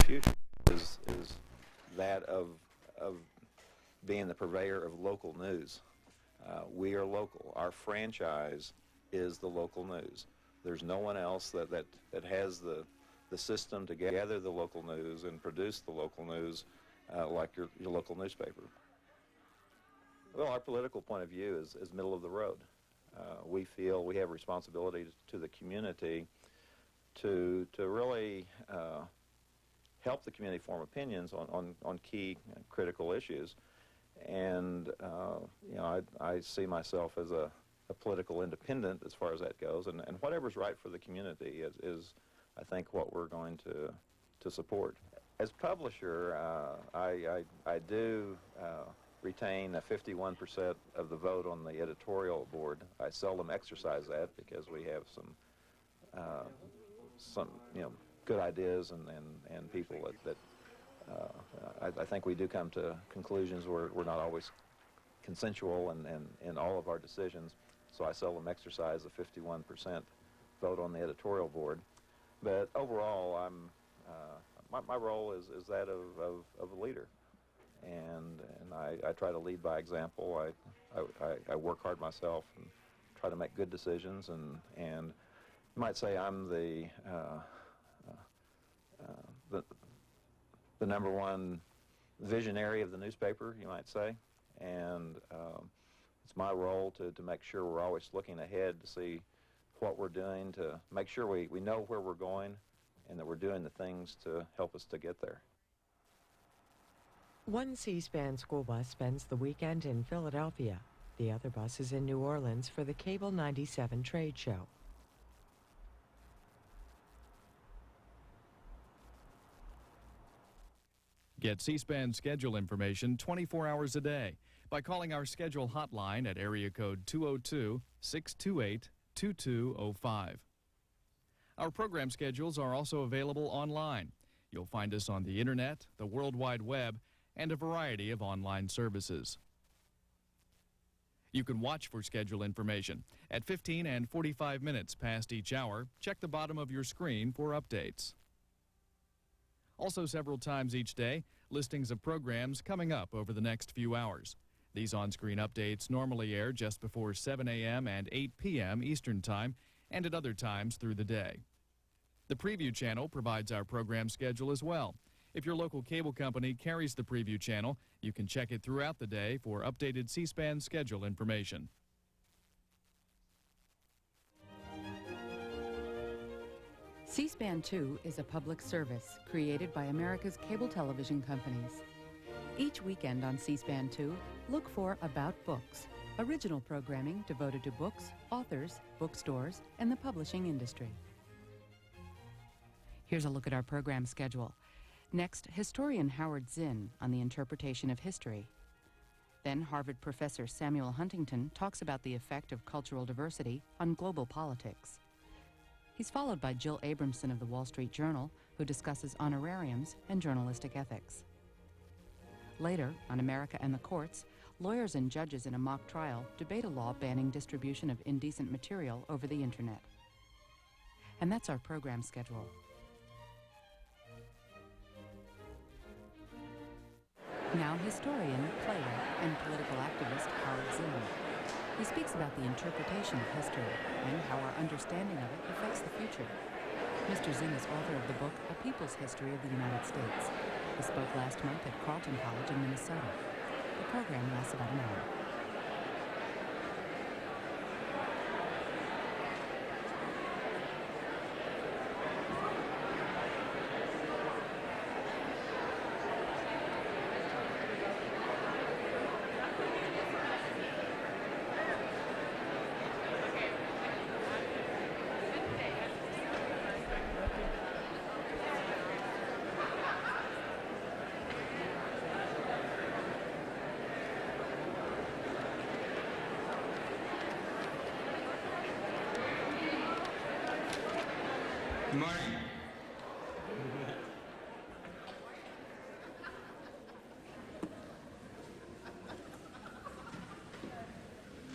future is that of being the purveyor of local news. We are local. Our franchise is the local news. There's no one else that has the system to gather the local news and produce the local news like your local newspaper. Well, our political point of view is middle of the road. We feel we have responsibility to the community to really help the community form opinions on key critical issues. And I see myself as a political independent as far as that goes, and whatever's right for the community is I think what we're going to support. As publisher, I do retain 51% of the vote on the editorial board. I seldom exercise that because we have some good ideas and people that I think we do come to conclusions where we're not always consensual in all of our decisions. So I seldom exercise the 51% vote on the editorial board. But overall, my role is that of a leader, and I try to lead by example. I work hard myself and try to make good decisions, and you might say I'm the number one visionary of the newspaper, you might say, and it's my role to make sure we're always looking ahead to see what we're doing, to make sure we know where we're going and that we're doing the things to help us to get there. One C-SPAN school bus spends the weekend in Philadelphia. The other bus is in New Orleans for the Cable 97 trade show. Get C-SPAN schedule information 24 hours a day by calling our schedule hotline at area code 202-628-2205. Our program schedules are also available online. You'll find us on the Internet, the World Wide Web, and a variety of online services. You can watch for schedule information. At 15 and 45 minutes past each hour, check the bottom of your screen for updates. Also, several times each day, listings of programs coming up over the next few hours. These on-screen updates normally air just before 7 a.m. and 8 p.m. Eastern Time and at other times through the day. The Preview channel provides our program schedule as well. If your local cable company carries the Preview channel, you can check it throughout the day for updated C-SPAN schedule information. C-SPAN 2 is a public service created by America's cable television companies. Each weekend on C-SPAN 2, look for About Books, original programming devoted to books, authors, bookstores, and the publishing industry. Here's a look at our program schedule. Next, historian Howard Zinn on the interpretation of history. Then Harvard professor Samuel Huntington talks about the effect of cultural diversity on global politics. He's followed by Jill Abramson of the Wall Street Journal, who discusses honorariums and journalistic ethics. Later, on America and the Courts, lawyers and judges in a mock trial debate a law banning distribution of indecent material over the Internet. And that's our program schedule. Now historian, playwright, and political activist Howard Zinn. He speaks about the interpretation of history and how our understanding of it affects the future. Mr. Zinn is author of the book A People's History of the United States. He spoke last month at Carleton College in Minnesota. The program lasts about an hour. Good morning.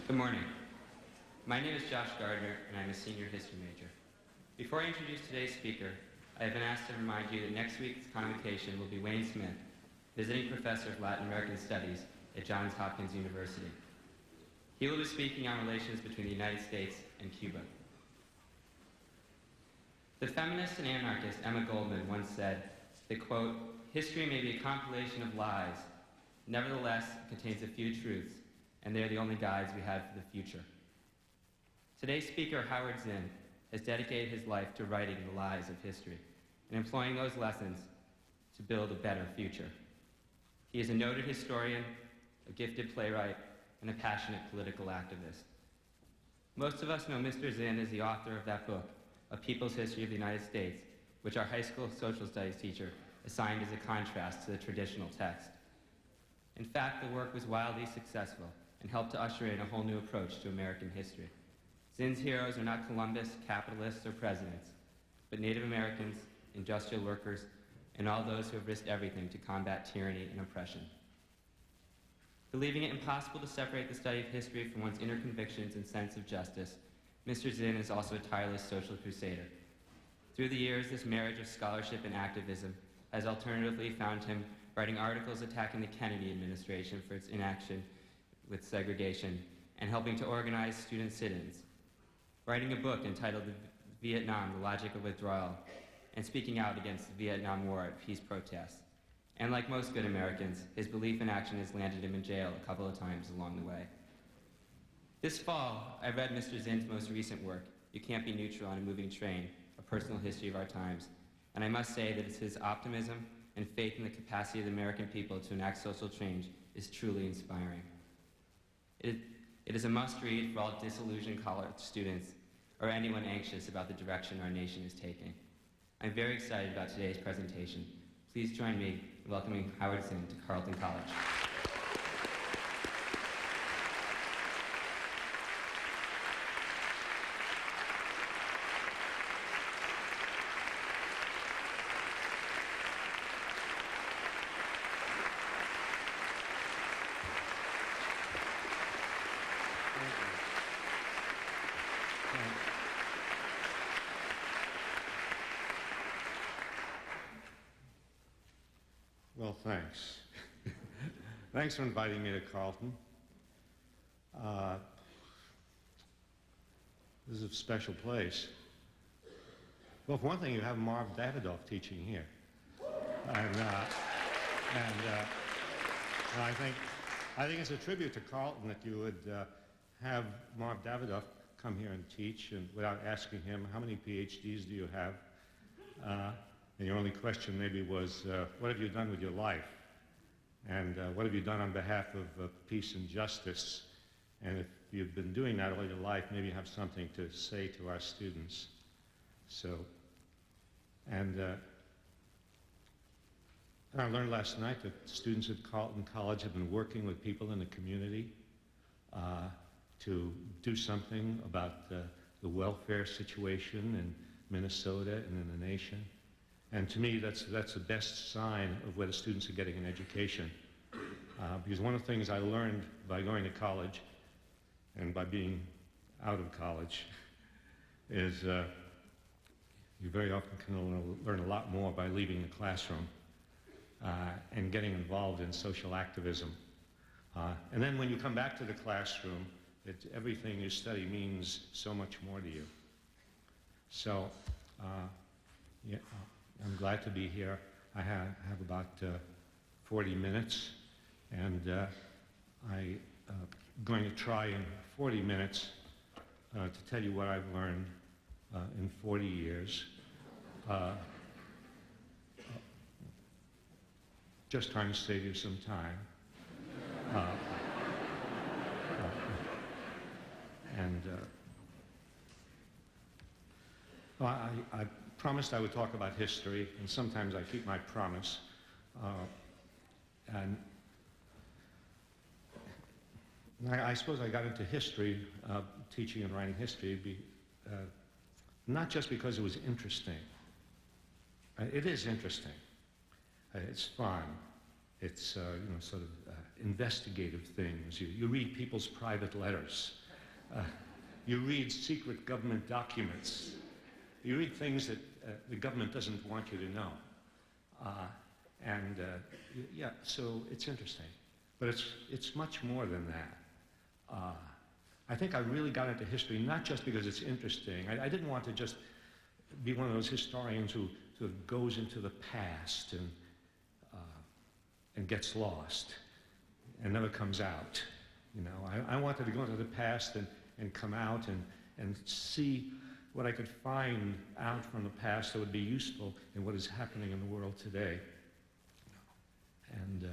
Good morning. My name is Josh Gardner, and I'm a senior history major. Before I introduce today's speaker, I have been asked to remind you that next week's convocation will be Wayne Smith, visiting professor of Latin American Studies at Johns Hopkins University. He will be speaking on relations between the United States and Cuba. The feminist and anarchist Emma Goldman once said that, quote, "History may be a compilation of lies. Nevertheless, it contains a few truths, and they are the only guides we have for the future." Today's speaker, Howard Zinn, has dedicated his life to writing the lies of history and employing those lessons to build a better future. He is a noted historian, a gifted playwright, and a passionate political activist. Most of us know Mr. Zinn as the author of that book, A People's History of the United States, which our high school social studies teacher assigned as a contrast to the traditional text. In fact, the work was wildly successful and helped to usher in a whole new approach to American history. Zinn's heroes are not Columbus, capitalists, or presidents, but Native Americans, industrial workers, and all those who have risked everything to combat tyranny and oppression. Believing it impossible to separate the study of history from one's inner convictions and sense of justice, Mr. Zinn is also a tireless social crusader. Through the years, this marriage of scholarship and activism has alternatively found him writing articles attacking the Kennedy administration for its inaction with segregation and helping to organize student sit-ins, writing a book entitled Vietnam, The Logic of Withdrawal, and speaking out against the Vietnam War at peace protests. And like most good Americans, his belief in action has landed him in jail a couple of times along the way. This fall, I read Mr. Zinn's most recent work, You Can't Be Neutral on a Moving Train, A Personal History of Our Times, and I must say that it's his optimism and faith in the capacity of the American people to enact social change is truly inspiring. It is a must-read for all disillusioned college students or anyone anxious about the direction our nation is taking. I'm very excited about today's presentation. Please join me in welcoming Howard Zinn to Carleton College. Well, thanks. Thanks for inviting me to Carleton. This is a special place. Well, for one thing, you have Marv Davidoff teaching here. And I think it's a tribute to Carleton that you would have Marv Davidoff come here and teach, and without asking him, how many PhDs do you have? And your only question maybe was, what have you done with your life? And what have you done on behalf of peace and justice? And if you've been doing that all your life, maybe you have something to say to our students. So, and I learned last night that students at Carleton College have been working with people in the community to do something about the welfare situation in Minnesota and in the nation. And to me, that's the best sign of whether students are getting an education. Because one of the things I learned by going to college and by being out of college is you very often can learn a lot more by leaving the classroom and getting involved in social activism. And then when you come back to the classroom, everything you study means so much more to you. So, yeah. I'm glad to be here. I have about 40 minutes, and I'm going to try in 40 minutes to tell you what I've learned in 40 years. Just trying to save you some time. I promised I would talk about history, and sometimes I keep my promise. And I suppose I got into history, teaching and writing history, not just because it was interesting. It is interesting. It's fun. It's sort of investigative things. You read people's private letters. You read secret government documents. You read things that the government doesn't want you to know. Yeah, so it's interesting. But it's much more than that. I think I really got into history not just because it's interesting. I didn't want to just be one of those historians who sort of goes into the past and gets lost and never comes out. You know, I wanted to go into the past and come out and see what I could find out from the past that would be useful in what is happening in the world today. And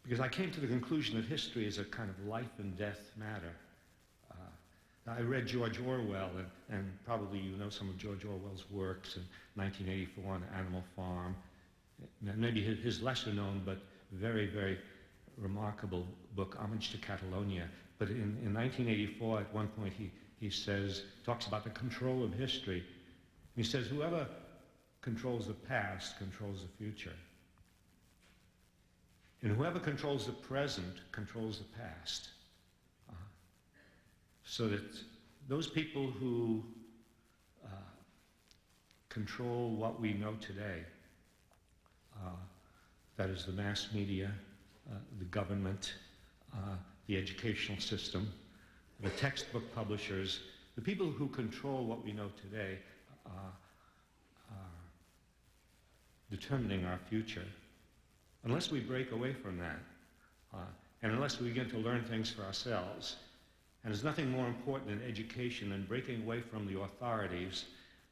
because I came to the conclusion that history is a kind of life and death matter. I read George Orwell, and probably you know some of George Orwell's works, in 1984 on Animal Farm. Maybe his lesser known but very, very remarkable book, Homage to Catalonia. But in 1984, at one point, he says, talks about the control of history. He says, whoever controls the past controls the future. And whoever controls the present controls the past. So that those people who control what we know today, that is the mass media, the government, the educational system, the textbook publishers, the people who control what we know today are determining our future. Unless we break away from that, and unless we begin to learn things for ourselves, and there's nothing more important in education than breaking away from the authorities,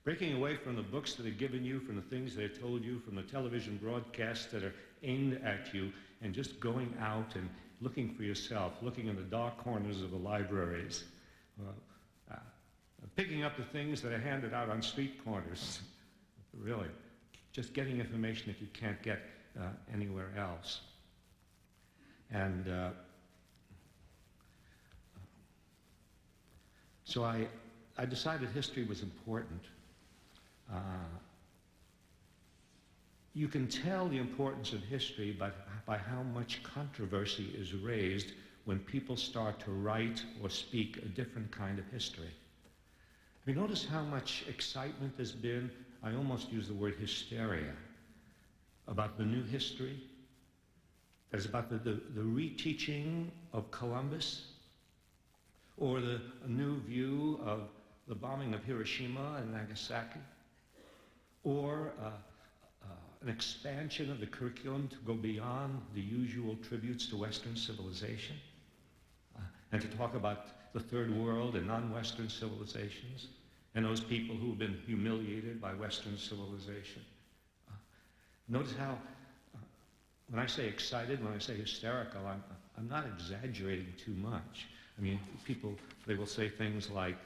breaking away from the books that are given you, from the things that are told you, from the television broadcasts that are aimed at you, and just going out and looking for yourself, looking in the dark corners of the libraries, picking up the things that are handed out on street corners, really, just getting information that you can't get anywhere else. And so I decided history was important. You can tell the importance of history by how much controversy is raised when people start to write or speak a different kind of history. Have you noticed how much excitement there's been? I almost use the word hysteria about the new history. That is about the reteaching of Columbus, or a new view of the bombing of Hiroshima and Nagasaki, or an expansion of the curriculum to go beyond the usual tributes to Western civilization, and to talk about the third world and non-Western civilizations, and those people who have been humiliated by Western civilization. Notice how, when I say excited, when I say hysterical, I'm not exaggerating too much. I mean, people, they will say things like,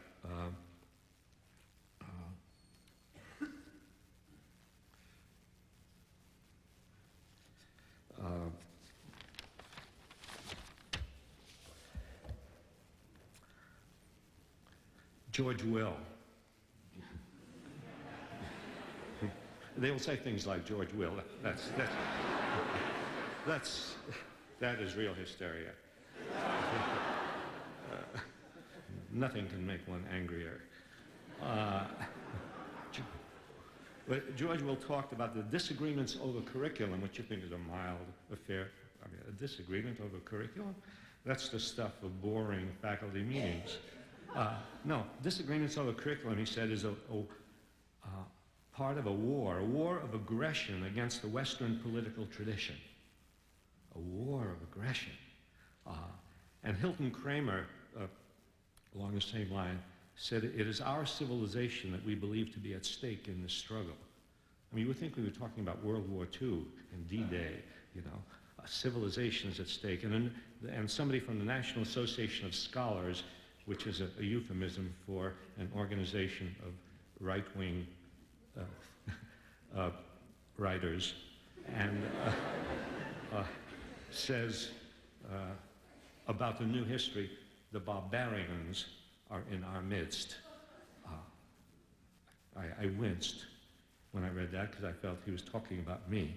George will. They will say things like George will. That is real hysteria. Nothing can make one angrier. But George will talked about the disagreements over curriculum, which you think is a mild affair. I mean, a disagreement over curriculum? That's the stuff of boring faculty meetings. No, disagreements over curriculum, he said, is a part of a war of aggression against the Western political tradition. A war of aggression. And Hilton Kramer, along the same line, said it is our civilization that we believe to be at stake in this struggle. I mean, you would think we were talking about World War II and D-Day, you know. Civilization is at stake. And somebody from the National Association of Scholars, which is a euphemism for an organization of right-wing writers, and says about the new history, the barbarians are in our midst. I winced when I read that because I felt he was talking about me.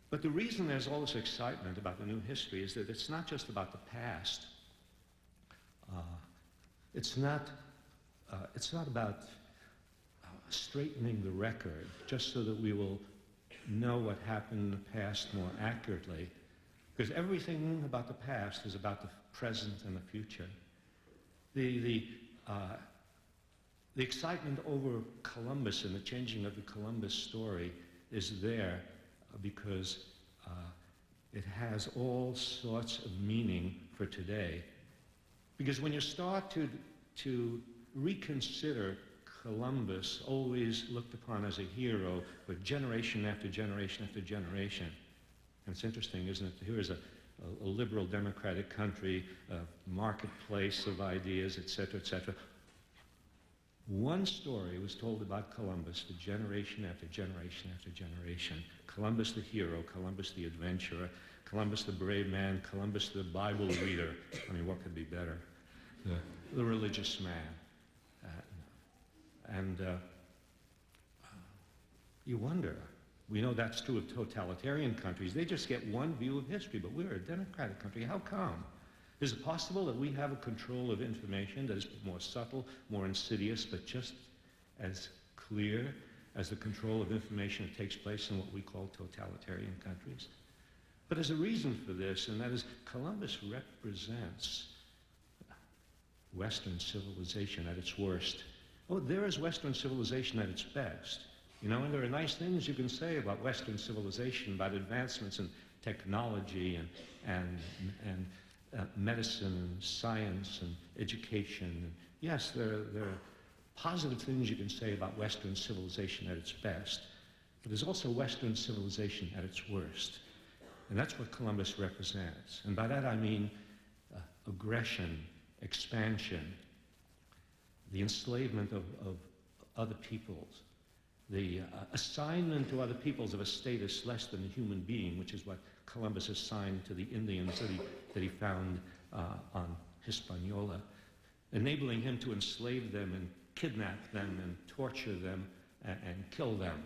But the reason there's all this excitement about the new history is that it's not just about the past. it's not about straightening the record just so that we will know what happened in the past more accurately, because everything about the past is about the present and the future. The excitement over Columbus and the changing of the Columbus story is there because it has all sorts of meaning for today. Because when you start to reconsider Columbus, always looked upon as a hero, but generation after generation after generation. And it's interesting, isn't it? Here is a liberal democratic country, a marketplace of ideas, etc., etc. One story was told about Columbus for generation after generation after generation. Columbus the hero, Columbus the adventurer, Columbus the brave man, Columbus the Bible reader. I mean, what could be better? The religious man. You wonder. We know that's true of totalitarian countries. They just get one view of history, but we're a democratic country. How come? Is it possible that we have a control of information that is more subtle, more insidious, but just as clear as the control of information that takes place in what we call totalitarian countries? But there's a reason for this, and that is Columbus represents Western civilization at its worst. Oh, there is Western civilization at its best. You know, and there are nice things you can say about Western civilization, about advancements in technology and medicine and science and education. And yes, there are positive things you can say about Western civilization at its best, but there's also Western civilization at its worst. And that's what Columbus represents. And by that I mean aggression, expansion, the enslavement of other peoples, the assignment to other peoples of a status less than a human being, which is what Columbus assigned to the Indians that he found on Hispaniola, enabling him to enslave them and kidnap them and torture them and kill them.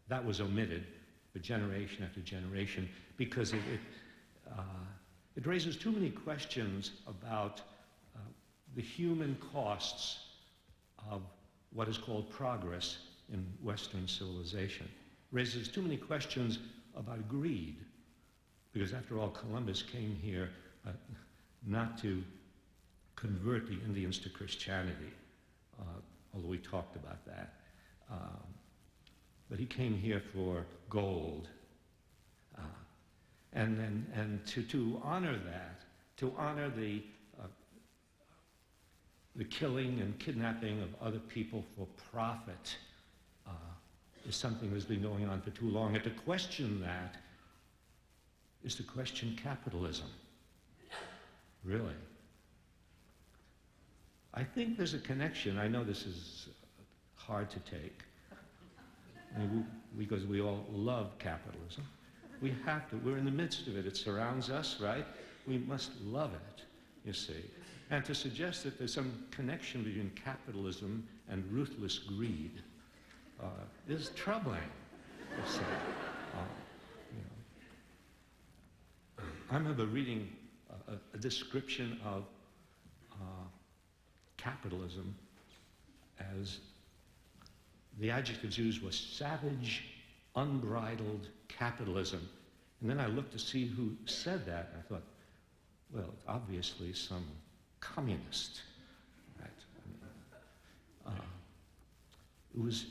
That was omitted for generation after generation because it raises too many questions about the human costs of what is called progress in Western civilization. Raises too many questions about greed, because after all, Columbus came here not to convert the Indians to Christianity, although we talked about that. But he came here for gold. And to honor that, to honor the killing and kidnapping of other people for profit is something that's been going on for too long. And to question that is to question capitalism. Really. I think there's a connection. I know this is hard to take, because we all love capitalism. We have to. We're in the midst of it. It surrounds us, right? We must love it, you see. And to suggest that there's some connection between capitalism and ruthless greed is troubling, you see. I remember reading a description of capitalism as the adjectives used was savage, unbridled capitalism. And then I looked to see who said that, and I thought, well, it's obviously some communist, right? It was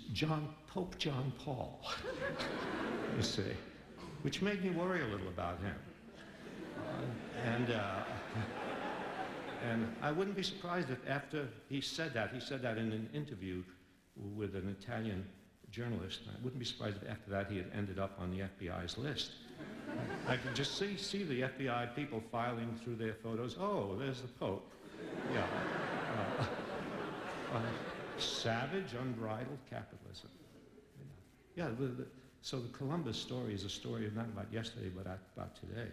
Pope John Paul, you see, which made me worry a little about him. And I wouldn't be surprised if after he said that in an interview with an Italian journalist, I wouldn't be surprised if after that he had ended up on the FBI's list. I could just see the FBI people filing through their photos. Oh, there's the Pope. Yeah. Savage, unbridled capitalism. Yeah, so the Columbus story is a story not about yesterday, but about today.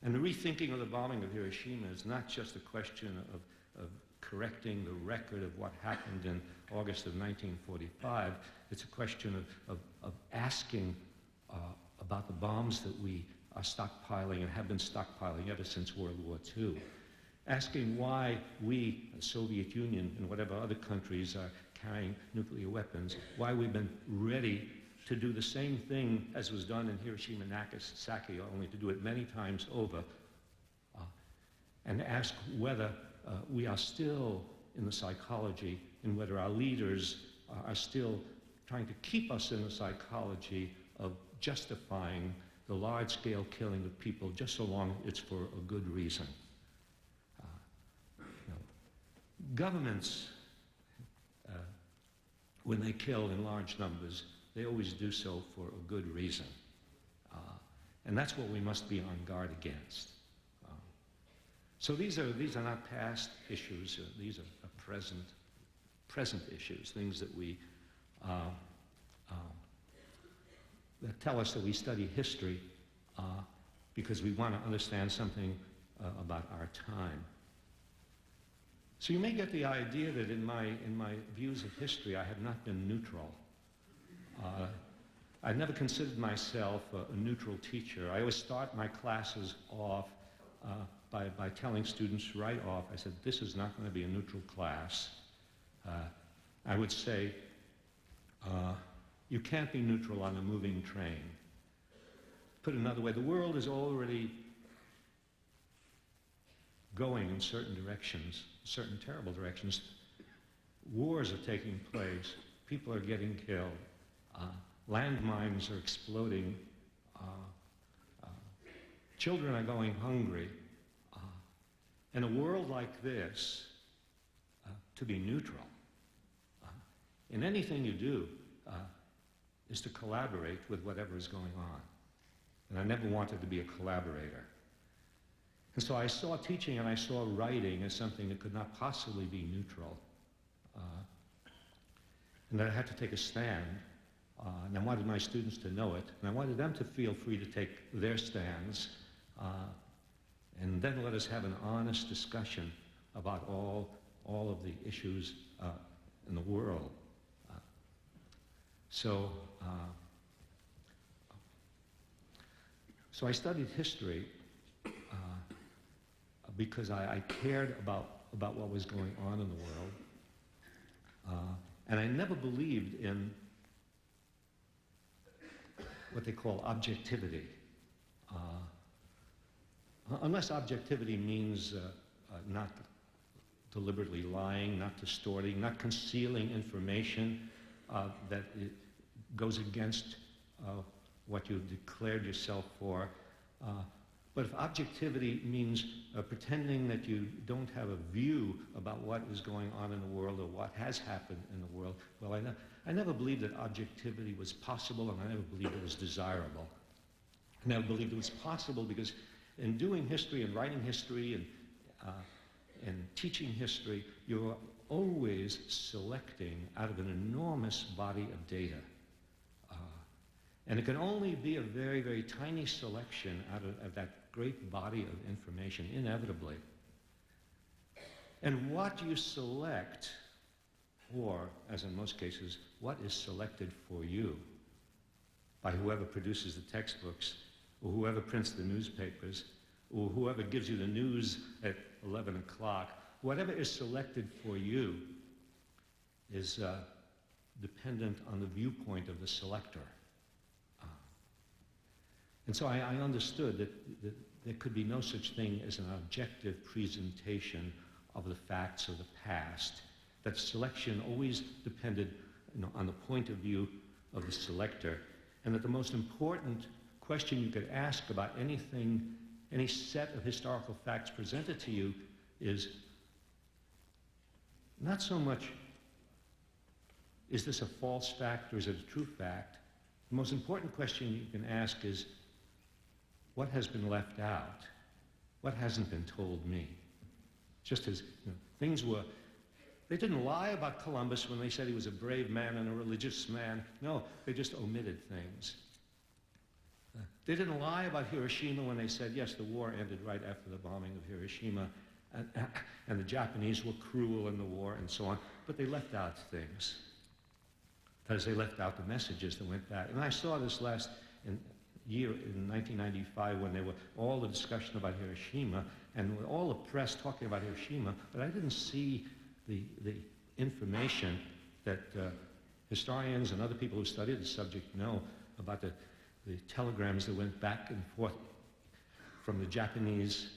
And the rethinking of the bombing of Hiroshima is not just a question of correcting the record of what happened in August of 1945. It's a question of asking about the bombs that we are stockpiling and have been stockpiling ever since World War II. asking why we, the Soviet Union and whatever other countries are carrying nuclear weapons, why we've been ready to do the same thing as was done in Hiroshima and Nagasaki, only to do it many times over, and ask whether we are still in the psychology and whether our leaders are still trying to keep us in the psychology of justifying the large-scale killing of people just so long it's for a good reason. Governments, when they kill in large numbers, they always do so for a good reason. And that's what we must be on guard against. So these are not past issues. These are present issues, things that we that tell us that we study history because we want to understand something about our time. So you may get the idea that in my views of history, I have not been neutral. I've never considered myself a neutral teacher. I always start my classes off by telling students right off, I said, this is not going to be a neutral class. I would say, you can't be neutral on a moving train. Put another way, the world is already going in certain directions, certain terrible directions. Wars are taking place. People are getting killed. Landmines are exploding. Children are going hungry. In a world like this, to be neutral in anything you do is to collaborate with whatever is going on. And I never wanted to be a collaborator. And so I saw teaching and I saw writing as something that could not possibly be neutral. And that I had to take a stand. And I wanted my students to know it. And I wanted them to feel free to take their stands. And then let us have an honest discussion about all of the issues in the world. So I studied history because I cared about what was going on in the world. And I never believed in what they call objectivity. Unless objectivity means not deliberately lying, not distorting, not concealing information that it goes against what you've declared yourself for. But if objectivity means pretending that you don't have a view about what is going on in the world or what has happened in the world, well, I never believed that objectivity was possible, and I never believed it was desirable. I never believed it was possible because in doing history and writing history and teaching history, you're always selecting out of an enormous body of data. And it can only be a very, very tiny selection out of that great body of information, inevitably. And what you select, or, as in most cases, what is selected for you by whoever produces the textbooks, or whoever prints the newspapers, or whoever gives you the news at 11 o'clock, whatever is selected for you is dependent on the viewpoint of the selector. And so I understood that there could be no such thing as an objective presentation of the facts of the past, that selection always depended on the point of view of the selector, and that the most important question you could ask about anything, any set of historical facts presented to you is not so much, is this a false fact or is it a true fact? The most important question you can ask is, what has been left out? What hasn't been told me? Just as things were, they didn't lie about Columbus when they said he was a brave man and a religious man. No, they just omitted things. They didn't lie about Hiroshima when they said, yes, the war ended right after the bombing of Hiroshima, and the Japanese were cruel in the war and so on, but they left out things. That is, they left out the messages that went back. And I saw this year in 1995 when there were all the discussion about Hiroshima and all the press talking about Hiroshima, but I didn't see the information that historians and other people who study the subject know about the telegrams that went back and forth from the Japanese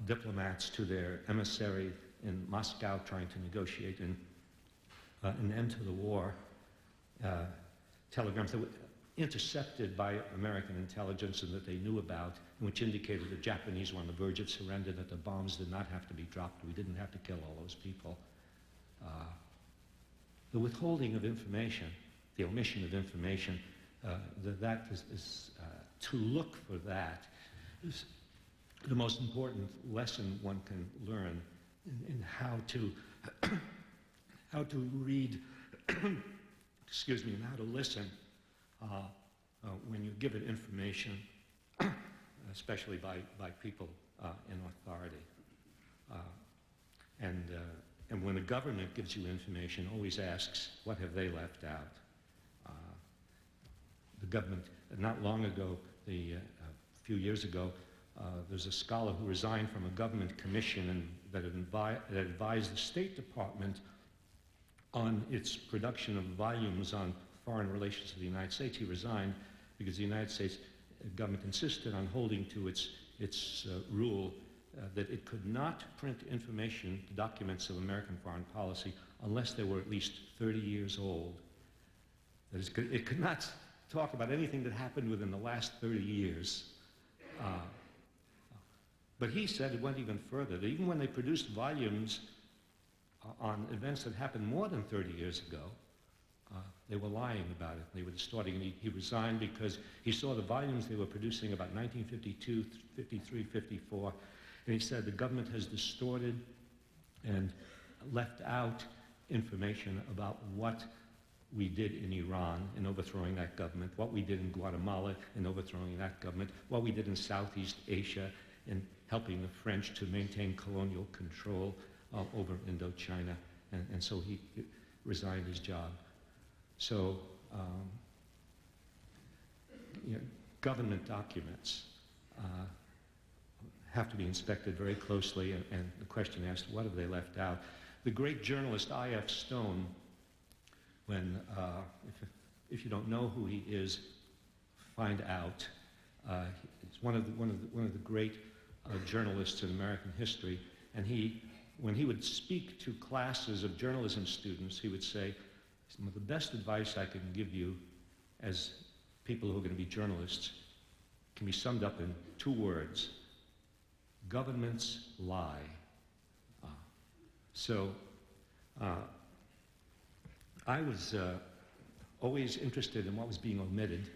diplomats to their emissary in Moscow trying to negotiate an end to the war. Telegrams that were intercepted by American intelligence and that they knew about, which indicated the Japanese were on the verge of surrender, that the bombs did not have to be dropped. We didn't have to kill all those people. The withholding of information, the omission of information, to look for that is the most important lesson one can learn in how to read, excuse me, and how to listen when you give it information, especially by people in authority. And when the government gives you information, always asks, what have they left out? The government, not long ago, a few years ago, there's a scholar who resigned from a government commission that advised the State Department on its production of volumes on foreign relations to the United States. He resigned because the United States government insisted on holding to its rule that it could not print information, documents of American foreign policy, unless they were at least 30 years old. That is, it could not talk about anything that happened within the last 30 years. But he said it went even further, that even when they produced volumes on events that happened more than 30 years ago, they were lying about it. They were distorting it. He resigned because he saw the volumes they were producing about 1952, 53, 54, and he said the government has distorted and left out information about what we did in Iran in overthrowing that government, what we did in Guatemala in overthrowing that government, what we did in Southeast Asia in helping the French to maintain colonial control over Indochina, and so he resigned his job. So, government documents have to be inspected very closely, and the question asked, what have they left out? The great journalist I.F. Stone, when, if you don't know who he is, find out. He's one of the great journalists in American history, and when he would speak to classes of journalism students, he would say, some of the best advice I can give you as people who are going to be journalists can be summed up in 2 words: governments lie. I was always interested in what was being omitted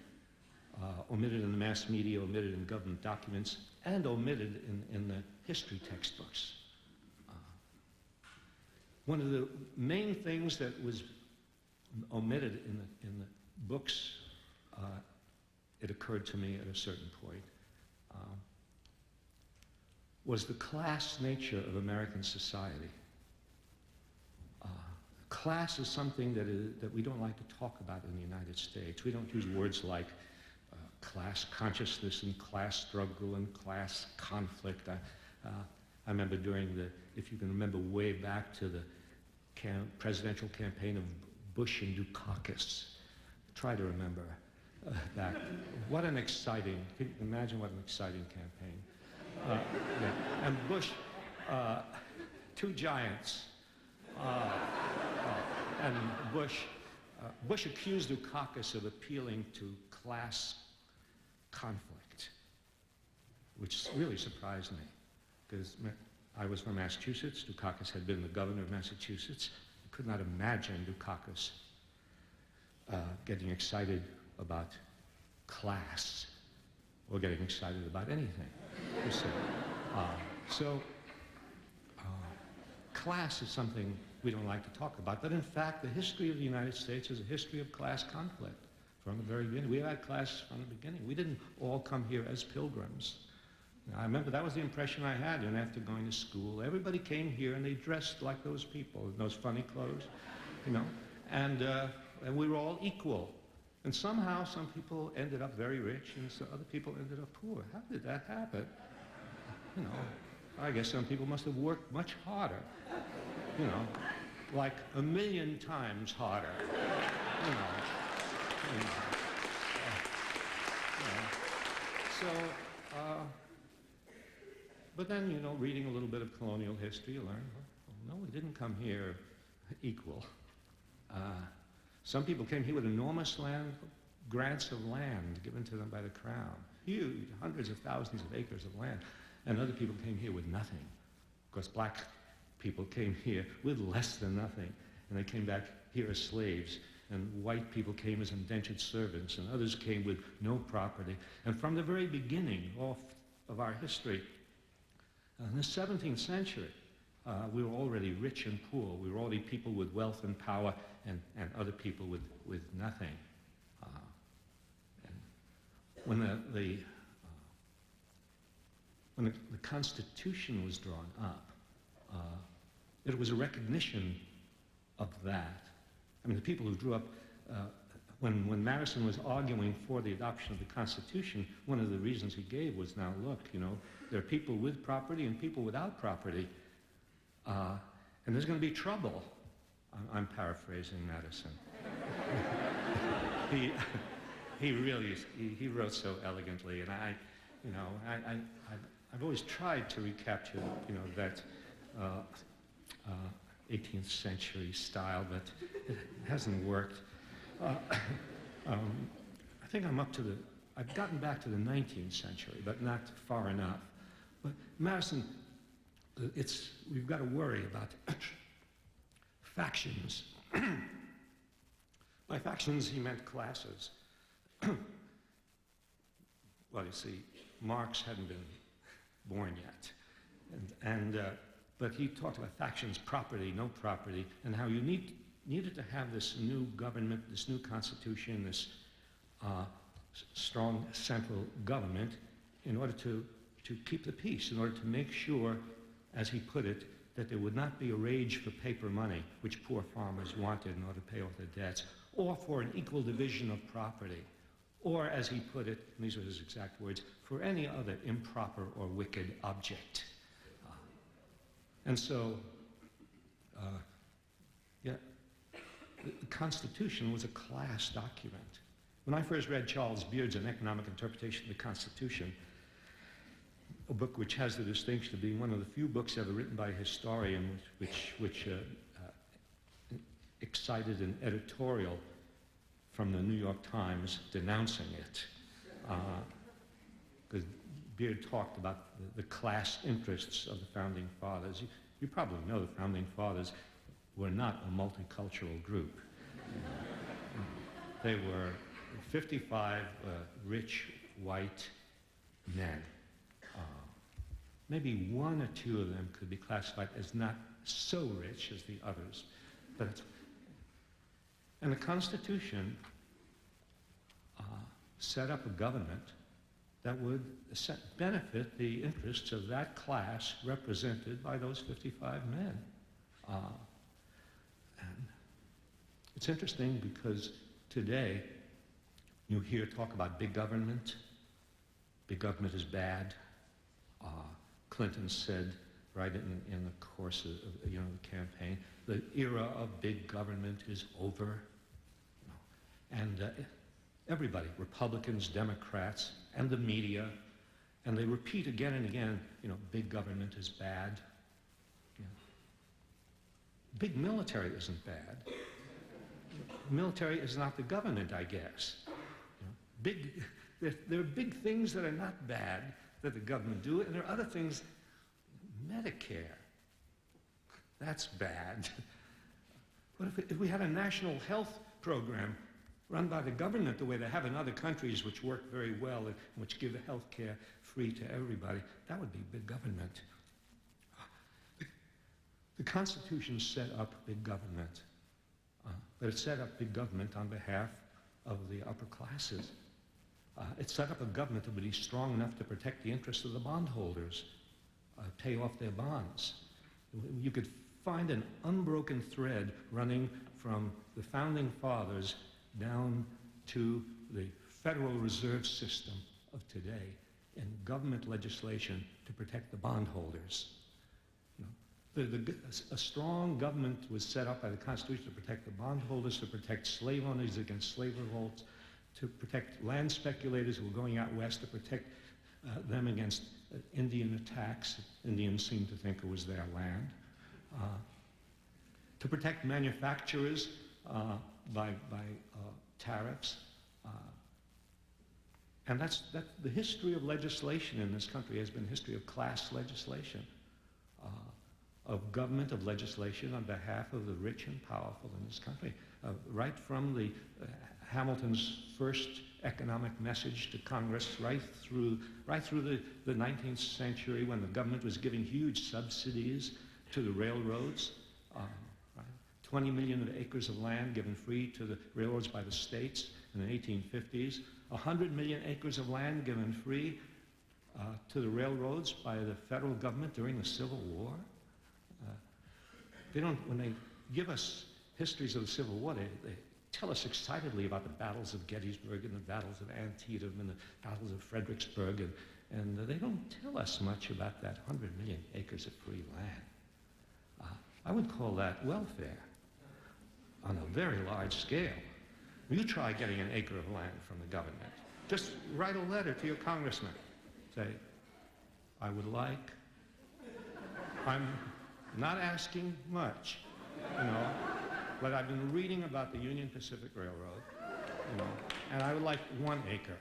in the mass media, omitted in government documents, and omitted in the history textbooks. One of the main things that was omitted in the books, it occurred to me at a certain point, was the class nature of American society. Class is something that we don't like to talk about in the United States. We don't use words like class consciousness and class struggle and class conflict. I remember if you can remember way back to the presidential campaign of Bush and Dukakis. Try to remember that. What an exciting, can you imagine what an exciting campaign. Yeah. And Bush, 2 giants. And Bush accused Dukakis of appealing to class conflict, which really surprised me, because I was from Massachusetts. Dukakis had been the governor of Massachusetts. I could not imagine Dukakis getting excited about class or getting excited about anything. Class is something we don't like to talk about, but in fact, the history of the United States is a history of class conflict from the very beginning. We had class from the beginning. We didn't all come here as pilgrims. I remember that was the impression I had, and after going to school, everybody came here and they dressed like those people in those funny clothes, and we were all equal. And somehow some people ended up very rich and some other people ended up poor. How did that happen? You know, I guess some people must have worked much harder. You know, like 1,000,000 times harder. You know. So, but then, you know, reading a little bit of colonial history, you learn, well, no, we didn't come here equal. Some people came here with enormous grants of land given to them by the crown, huge, hundreds of thousands of acres of land, and other people came here with nothing. Of course, black people came here with less than nothing, and they came back here as slaves, and white people came as indentured servants, and others came with no property. And from the very beginning of our history, in the 17th century, we were already rich and poor. We were already people with wealth and power, and other people with nothing. And when the Constitution was drawn up, it was a recognition of that. I mean, the people who grew up, when Madison was arguing for the adoption of the Constitution, one of the reasons he gave was, now look, you know, there are people with property and people without property, and there's going to be trouble. I'm paraphrasing Madison. He really, he wrote so elegantly, and I've always tried to recapture, you know, that 18th century style, but it hasn't worked. I think I've gotten back to the 19th century, but not far enough. But Madison, we've got to worry about factions. By factions, he meant classes. Well, you see, Marx hadn't been born yet. But he talked about factions, property, no property, and how you needed to have this new government, this new constitution, this strong central government in order to keep the peace, in order to make sure, as he put it, that there would not be a rage for paper money, which poor farmers wanted in order to pay off their debts, or for an equal division of property, or, as he put it, and these are his exact words, for any other improper or wicked object. And so, the Constitution was a class document. When I first read Charles Beard's An Economic Interpretation of the Constitution, a book which has the distinction of being one of the few books ever written by a historian which excited an editorial from the New York Times denouncing it. Because Beard talked about the class interests of the Founding Fathers. You probably know the Founding Fathers were not a multicultural group. They were 55 rich white men. Maybe one or two of them could be classified as not so rich as the others. And the Constitution set up a government that would benefit the interests of that class represented by those 55 men. And it's interesting because today you hear talk about big government. Big government is bad. Clinton said right in the course of the campaign, the era of big government is over. And everybody, Republicans, Democrats, and the media, and they repeat again and again, big government is bad. Big military isn't bad. Military is not the government, I guess. There are big things that are not bad that the government do, and there are other things. Medicare, that's bad. What if we had a national health program run by the government the way they have in other countries, which work very well and which give the health care free to everybody? That would be big government. The Constitution set up big government, but it set up big government on behalf of the upper classes. It set up a government that would be strong enough to protect the interests of the bondholders, pay off their bonds. You could find an unbroken thread running from the Founding Fathers down to the Federal Reserve System of today and government legislation to protect the bondholders. A strong government was set up by the Constitution to protect the bondholders, to protect slave owners against slave revolts, to protect land speculators who were going out west, to protect them against Indian attacks. Indians seemed to think it was their land. To protect manufacturers by tariffs. And the history of legislation in this country has been a history of class legislation, of government, of legislation on behalf of the rich and powerful in this country. Right from Hamilton's first economic message to Congress, right through the 19th century, when the government was giving huge subsidies to the railroads, 20 million acres of land given free to the railroads by the states in the 1850s, 100 million acres of land given free to the railroads by the federal government during the Civil War. When they give us histories of the Civil War, they tell us excitedly about the battles of Gettysburg and the battles of Antietam and the battles of Fredericksburg, and they don't tell us much about that 100 million acres of free land. I would call that welfare on a very large scale. You try getting an acre of land from the government. Just write a letter to your congressman. Say, I would like, I'm not asking much, but I've been reading about the Union Pacific Railroad, and I would like 1 acre.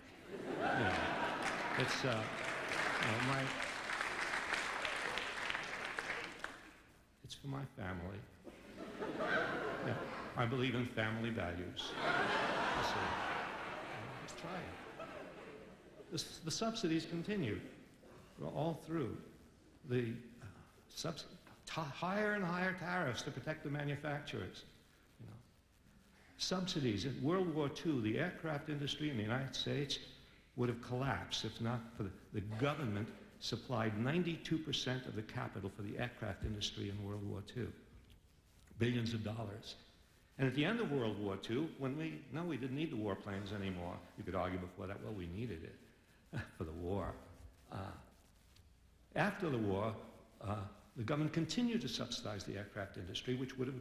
It's, it's for my family. Yeah, I believe in family values. So, let's try it. The subsidies continue all through. The higher and higher tariffs to protect the manufacturers. Subsidies. In World War II, the aircraft industry in the United States would have collapsed if not for the government supplied 92% of the capital for the aircraft industry in World War II. Billions of dollars. And at the end of World War II, when we didn't need the warplanes anymore. You could argue before that, well, we needed it for the war. After the war, the government continued to subsidize the aircraft industry, which would have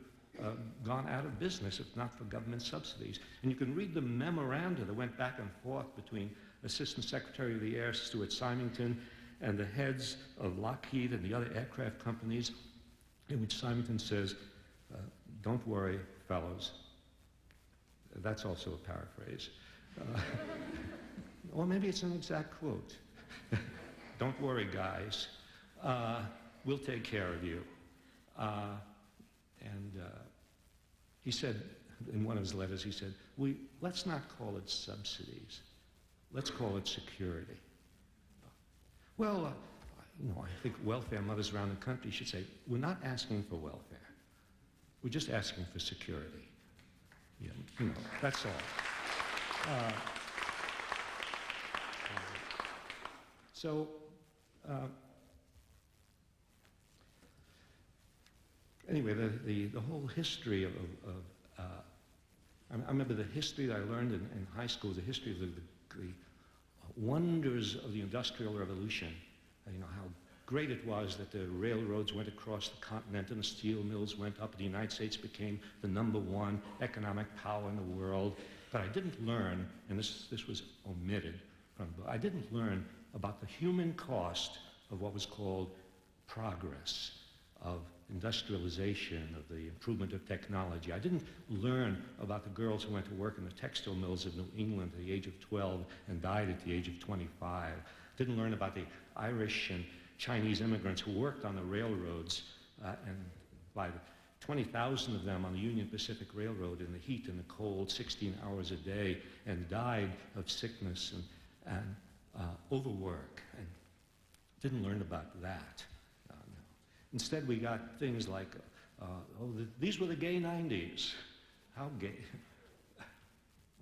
gone out of business if not for government subsidies. And you can read the memoranda that went back and forth between Assistant Secretary of the Air Stuart Symington and the heads of Lockheed and the other aircraft companies, in which Symington says, don't worry, fellows. That's also a paraphrase. Or maybe it's an exact quote. Don't worry, guys. We'll take care of you. He said, in one of his letters, he said, let's not call it subsidies. Let's call it security. Well, I think welfare mothers around the country should say, we're not asking for welfare. We're just asking for security. Yeah, that's all. Anyway, the whole history I remember the history that I learned in high school, the history of the wonders of the Industrial Revolution. How great it was that the railroads went across the continent and the steel mills went up and the United States became the #1 economic power in the world. But I didn't learn, and this was omitted from the book, I didn't learn about the human cost of what was called progress, of industrialization, of the improvement of technology. I didn't learn about the girls who went to work in the textile mills of New England at the age of 12 and died at the age of 25. Didn't learn about the Irish and Chinese immigrants who worked on the railroads, and by 20,000 of them on the Union Pacific Railroad in the heat and the cold, 16 hours a day, and died of sickness and overwork. And didn't learn about that. Instead, we got things like, these were the gay 90s. How gay?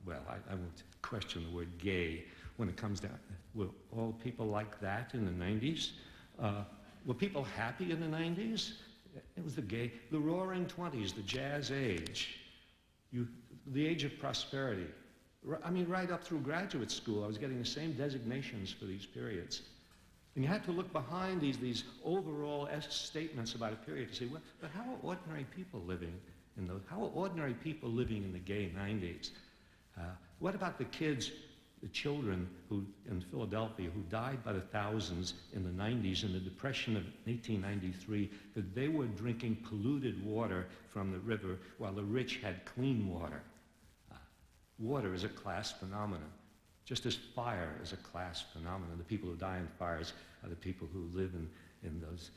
Well, I won't question the word gay when it comes down. Were all people like that in the 90s? Were people happy in the 90s? It was the Roaring 20s, the Jazz Age, the age of prosperity. right up through graduate school, I was getting the same designations for these periods. And you had to look behind these overall statements about a period to say, well, but how are ordinary people living in those? How are ordinary people living in the gay 90s? What about the kids, the children who in Philadelphia who died by the thousands in the 90s in the Depression of 1893 because they were drinking polluted water from the river while the rich had clean water? Water is a class phenomenon, just as fire is a class phenomenon. The people who die in fires are the people who live in those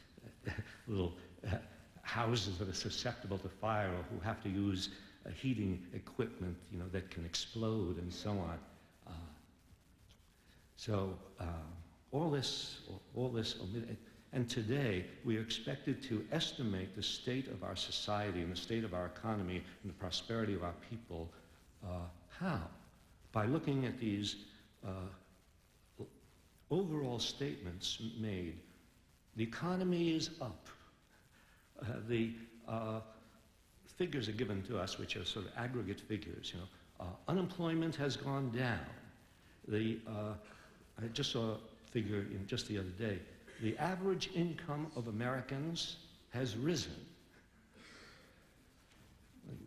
little houses that are susceptible to fire or who have to use heating equipment, that can explode and so on. All this omitted. And today, we are expected to estimate the state of our society and the state of our economy and the prosperity of our people. How? By looking at these overall statements made. The economy is up. The figures are given to us, which are sort of aggregate figures. Unemployment has gone down. I just saw a figure just the other day. The average income of Americans has risen.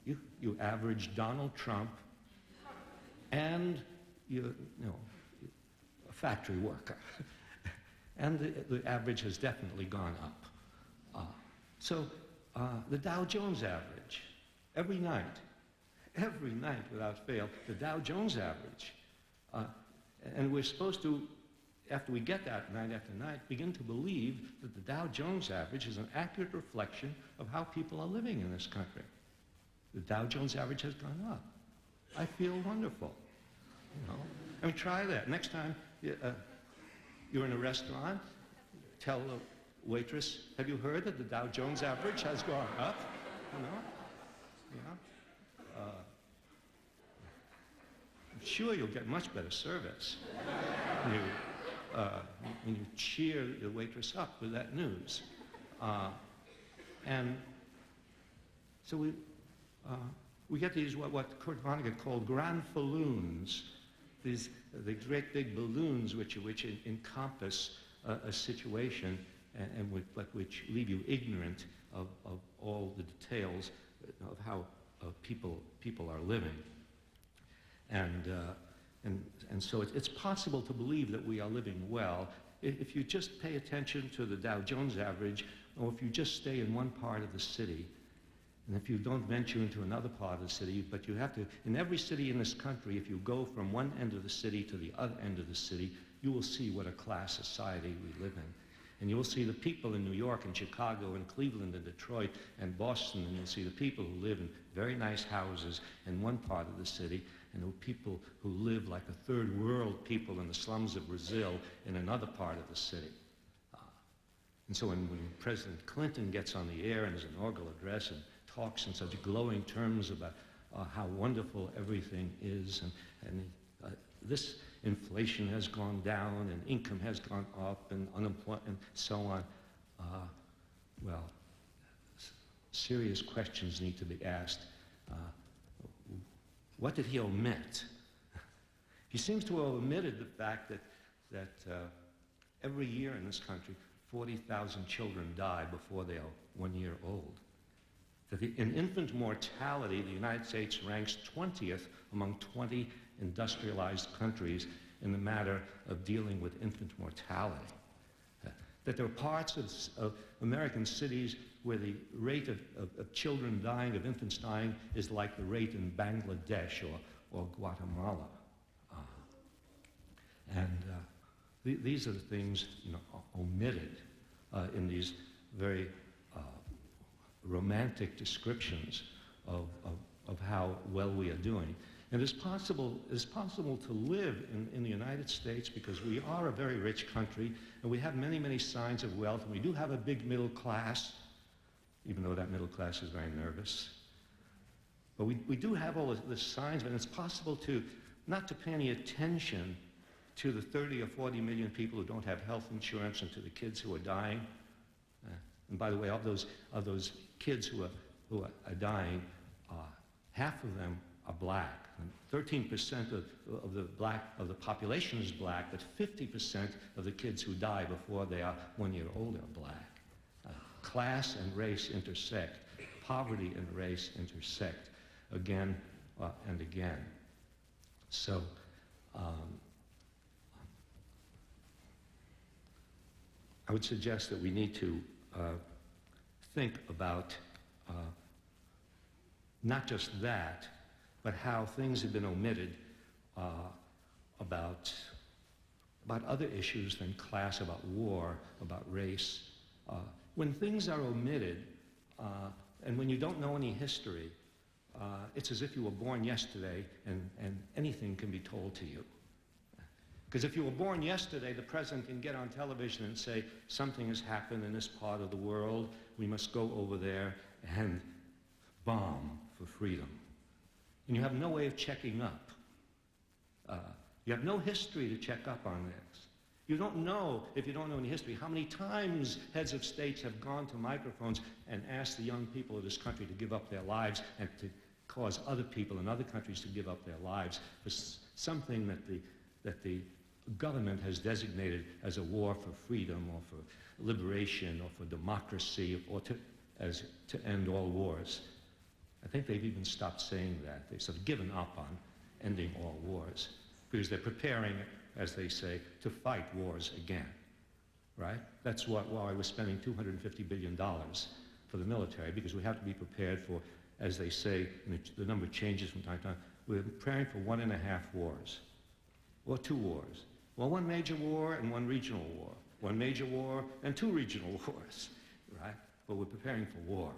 You average Donald Trump and a factory worker, and the average has definitely gone up. The Dow Jones average, every night without fail, the Dow Jones average, and we're supposed to, after we get that night after night, begin to believe that the Dow Jones average is an accurate reflection of how people are living in this country. The Dow Jones average has gone up. I feel wonderful. I mean, try that. Next time you're in a restaurant, tell the waitress, have you heard that the Dow Jones average has gone up? I'm sure you'll get much better service when you cheer the waitress up with that news. And so we get these, what Kurt Vonnegut called grand balloons, the great big balloons which encompass a situation and which leave you ignorant of all the details of how people are living. And so it's possible to believe that we are living well if you just pay attention to the Dow Jones average, or if you just stay in one part of the city. And if you don't venture into another part of the city, but you have to, in every city in this country, if you go from one end of the city to the other end of the city, you will see what a class society we live in. And you will see the people in New York and Chicago and Cleveland and Detroit and Boston, and you'll see the people who live in very nice houses in one part of the city, and the people who live like a third world people in the slums of Brazil in another part of the city. And so when President Clinton gets on the air in his inaugural address and talks in such glowing terms about how wonderful everything is, and this inflation has gone down, and income has gone up, and unemployment, and so on. Serious questions need to be asked. What did he omit? He seems to have omitted the fact that every year in this country, 40,000 children die before they are 1 year old. That in infant mortality, the United States ranks 20th among 20 industrialized countries in the matter of dealing with infant mortality. That there are parts of American cities where the rate of children dying, of infants dying, is like the rate in Bangladesh or Guatemala. These are the things omitted in these very romantic descriptions of how well we are doing. And it's possible to live in the United States because we are a very rich country, and we have many, many signs of wealth, and we do have a big middle class, even though that middle class is very nervous. But we do have all the signs, and it's possible not to pay any attention to the 30 or 40 million people who don't have health insurance, and to the kids who are dying. And by the way, of those kids who are dying, half of them are black. 13% of the population is black, but 50% of the kids who die before they are 1 year old are black. Class and race intersect. Poverty and race intersect again and again. So I would suggest that we need to think about not just that, but how things have been omitted about other issues than class, about war, about race. When things are omitted, and when you don't know any history, it's as if you were born yesterday and anything can be told to you. Because if you were born yesterday, the president can get on television and say, something has happened in this part of the world, we must go over there and bomb for freedom. And you have no way of checking up. You have no history to check up on this. You don't know, if you don't know any history, how many times heads of states have gone to microphones and asked the young people of this country to give up their lives and to cause other people in other countries to give up their lives for something that the government has designated as a war for freedom or for liberation or for democracy or to end all wars. I think they've even stopped saying that. They've sort of given up on ending all wars because they're preparing, as they say, to fight wars again, right? That's why we're spending $250 billion for the military, because we have to be prepared for, as they say, and the number changes from time to time, we're preparing for 1.5 wars, or 2 wars. Well, 1 major war and 1 regional war, 1 major war and 2 regional wars, right? But we're preparing for war.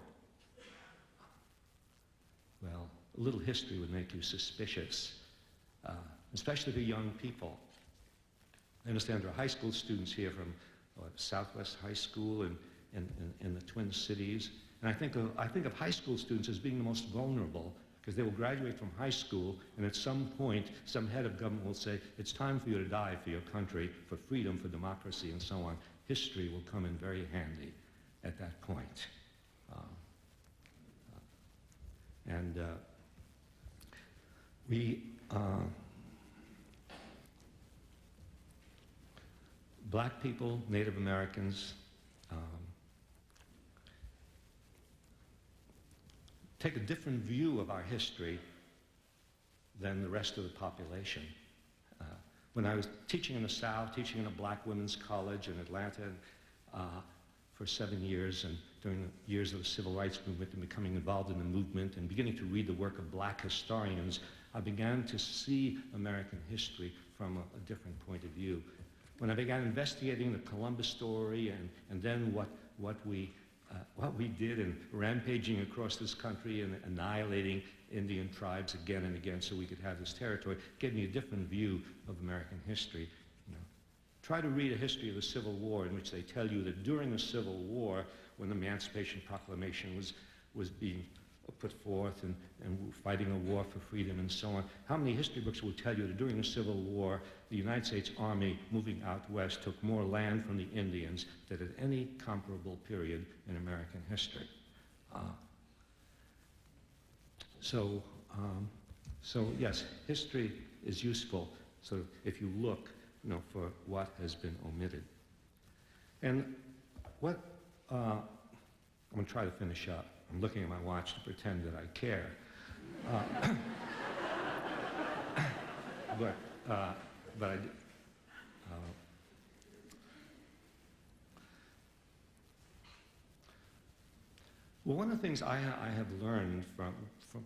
Well, a little history would make you suspicious, especially for young people. I understand there are high school students here from Southwest High School in the Twin Cities, and I think of high school students as being the most vulnerable because they will graduate from high school, and at some point, some head of government will say, it's time for you to die for your country, for freedom, for democracy, and so on. History will come in very handy at that point. Black people, Native Americans, take a different view of our history than the rest of the population. When I was teaching in the South, teaching in a black women's college in Atlanta for 7 years, and during the years of the Civil Rights Movement and becoming involved in the movement and beginning to read the work of black historians, I began to see American history from a different point of view. When I began investigating the Columbus story and then what we did in rampaging across this country and annihilating Indian tribes again and again so we could have this territory, gave me a different view of American history. You know, try to read a history of the Civil War in which they tell you that during the Civil War, when the Emancipation Proclamation was being put forth and fighting a war for freedom and so on, how many history books will tell you that during the Civil War, the United States Army moving out west took more land from the Indians than at any comparable period in American history. So yes, history is useful, sort of, if you look, you know, for what has been omitted. And what, I'm going to try to finish up. I'm looking at my watch to pretend that I care. But I do. Well, one of the things I have learned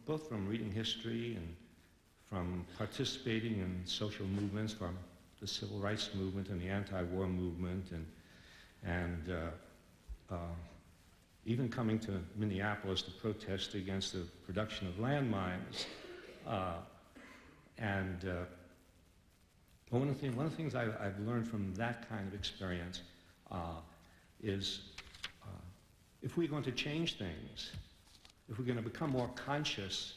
both from reading history and from participating in social movements, from the civil rights movement and the anti-war movement, and even coming to Minneapolis to protest against the production of landmines. One of the things I've learned from that kind of experience is if we're going to change things, if we're going to become more conscious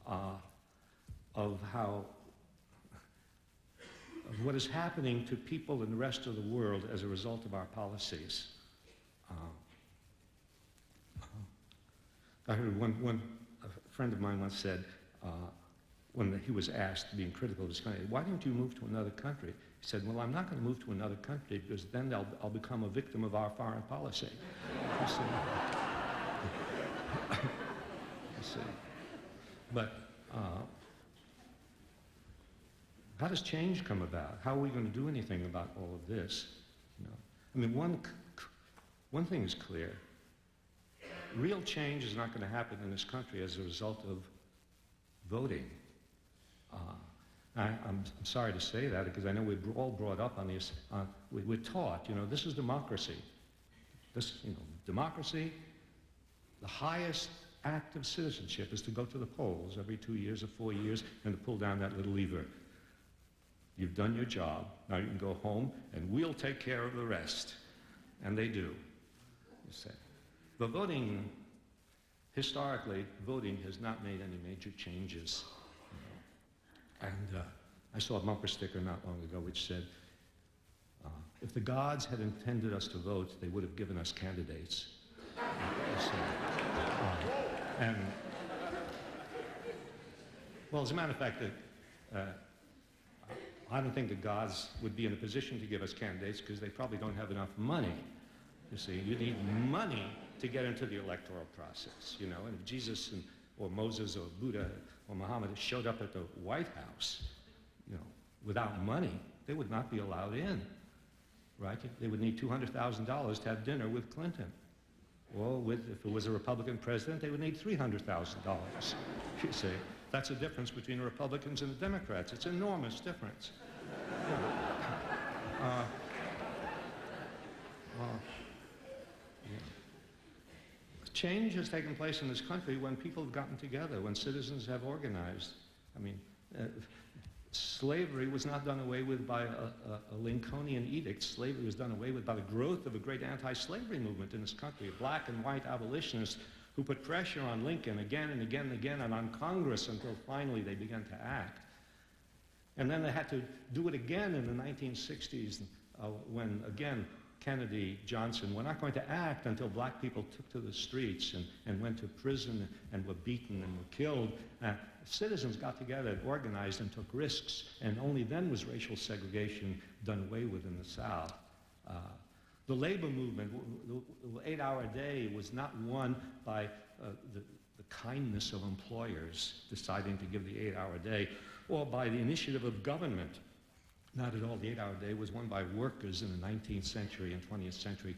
of what is happening to people in the rest of the world as a result of our policies. I heard a friend of mine once said, when he was asked, being critical of his country, why didn't you move to another country? He said, well, I'm not going to move to another country because then I'll become a victim of our foreign policy. You see? You see? But how does change come about? How are we going to do anything about all of this? You know? I mean, one thing is clear. Real change is not going to happen in this country as a result of voting. I'm sorry to say that because I know we're all brought up on this. We're taught, you know, this is democracy. Democracy, the highest act of citizenship is to go to the polls every 2 years or 4 years and to pull down that little lever. You've done your job. Now you can go home and we'll take care of the rest. And they do, you say. But voting, historically, voting has not made any major changes. You know. And I saw a bumper sticker not long ago which said, if the gods had intended us to vote, they would have given us candidates. And, well, as a matter of fact, I don't think the gods would be in a position to give us candidates because they probably don't have enough money. You see, you need money to get into the electoral process, you know. And if Jesus or Moses or Buddha or Muhammad showed up at the White House, you know, without money, they would not be allowed in, right? They would need $200,000 to have dinner with Clinton. Or if it was a Republican president, they would need $300,000, you see. That's the difference between the Republicans and the Democrats. It's an enormous difference. Change has taken place in this country when people have gotten together, when citizens have organized. I mean, slavery was not done away with by a Lincolnian edict. Slavery was done away with by the growth of a great anti-slavery movement in this country, black and white abolitionists who put pressure on Lincoln again and again and again and on Congress until finally they began to act. And then they had to do it again in the 1960s when, again, Kennedy, Johnson were not going to act until black people took to the streets and went to prison and were beaten and were killed. Citizens got together and organized and took risks, and only then was racial segregation done away with in the South. The labor movement, the 8-hour day, was not won by the kindness of employers deciding to give the 8-hour day, or by the initiative of government. Not at all. The 8-hour day was won by workers in the 19th century and 20th century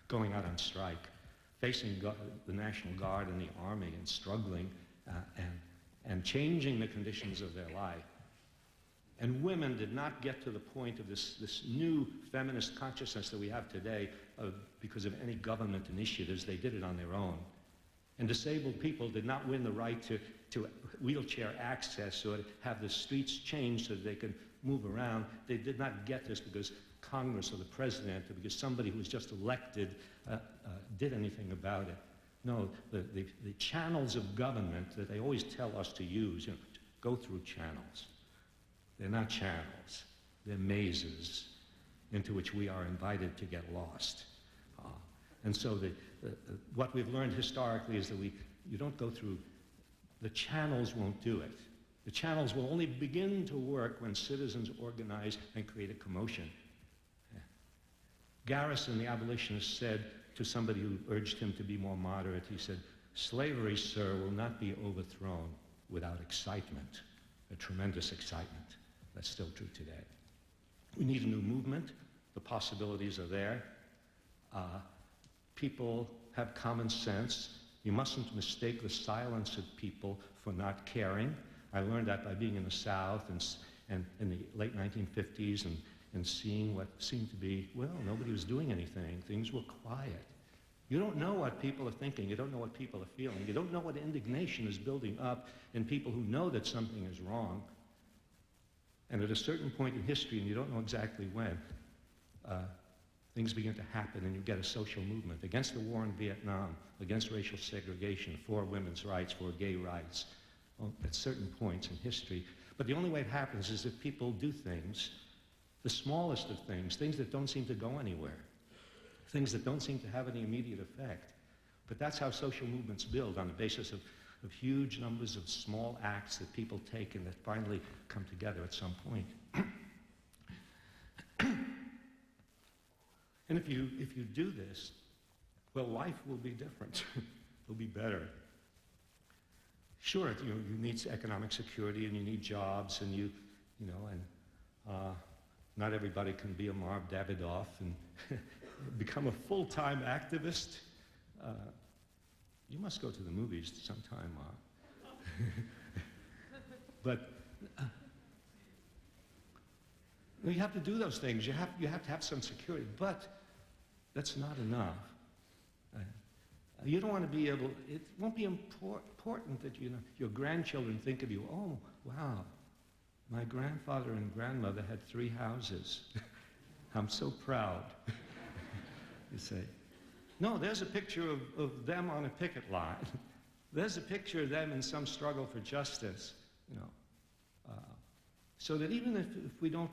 going out on strike, facing the National Guard and the Army and struggling and changing the conditions of their life. And women did not get to the point of this new feminist consciousness that we have today because of any government initiatives. They did it on their own. And disabled people did not win the right to wheelchair access or have the streets changed so that they could move around. They did not get this because Congress or the president or because somebody who was just elected did anything about it. No, the channels of government that they always tell us to use, you know, go through channels. They're not channels. They're mazes into which we are invited to get lost. And so what we've learned historically is that you don't go through, the channels won't do it. The channels will only begin to work when citizens organize and create a commotion. Yeah. Garrison, the abolitionist, said to somebody who urged him to be more moderate, he said, "Slavery, sir, will not be overthrown without excitement, a tremendous excitement." That's still true today. We need a new movement. The possibilities are there. People have common sense. You mustn't mistake the silence of people for not caring. I learned that by being in the South and in the late 1950s and seeing what seemed to be, well, nobody was doing anything. Things were quiet. You don't know what people are thinking. You don't know what people are feeling. You don't know what indignation is building up in people who know that something is wrong. And at a certain point in history, and you don't know exactly when, things begin to happen and you get a social movement against the war in Vietnam, against racial segregation, for women's rights, for gay rights, at certain points in history. But the only way it happens is if people do things, the smallest of things that don't seem to go anywhere, things that don't seem to have any immediate effect. But that's how social movements build, on the basis of of huge numbers of small acts that people take and that finally come together at some point. And if you do this, well, life will be different. It'll be better. Sure, you need economic security and you need jobs and not everybody can be a Marv Davidoff and become a full-time activist. You must go to the movies sometime, Marv. But you have to do those things. You have to have some security, but that's not enough. You don't want to be able. It won't be important that your grandchildren think of you. Oh, wow, my grandfather and grandmother had 3 houses. I'm so proud. You say, no. There's a picture of them on a picket line. There's a picture of them in some struggle for justice. So that even if we don't